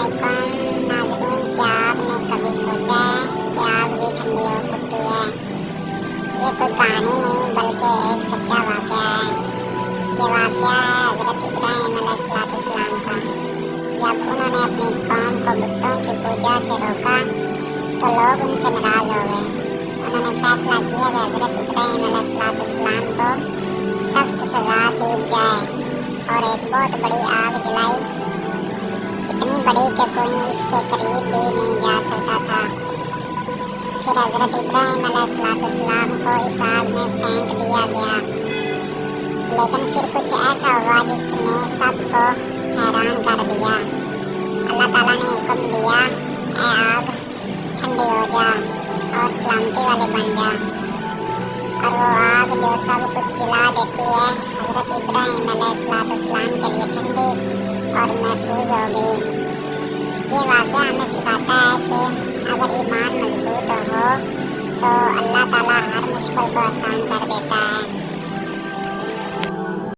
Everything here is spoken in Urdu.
علیکم ناظرین، کیا آپ نے کبھی سوچا ہے کہ آگ بھی ٹھنڈی ہو سکتی ہے؟ یہ کوئی کہانی نہیں بلکہ ایک سچا واقعہ ہے۔ یہ واقعہ ہے حضرت ابراہیم علیہ السلام کا۔ جب انہوں نے اپنی قوم کو بتوں کی پوجا سے روکا تو لوگ ان سے ناراض ہو گئے۔ انہوں نے فیصلہ کیا کہ حضرت ابراہیم علیہ السلام کو سخت سزا دی جائے اور ایک بہت بڑی آگ جلائی، اتنی بڑی کہ کوئی اس کے قریب بھی نہیں جا سکتا تھا۔ پھر حضرت ابراہیم علیہ السلام کو اس آگ میں پھینک دیا گیا، لیکن پھر کچھ ایسا ہوا جس نے سب کو حیران کر دیا۔ اللہ تعالیٰ نے حکم دیا، اے آگ ٹھنڈی ہو جا اور سلامتی والی بن جا، اور وہ آگ جو سب کچھ جلا دیتی ہے حضرت ابراہیم علیہ السلام کے لیے ٹھنڈی اور محفوظ ہو گئی۔ یہ واقعہ ہمیں سکھاتا ہے کہ اگر ایمان مضبوط ہو تو اللہ تعالیٰ ہر مشکل کو آسان کر دیتا ہے۔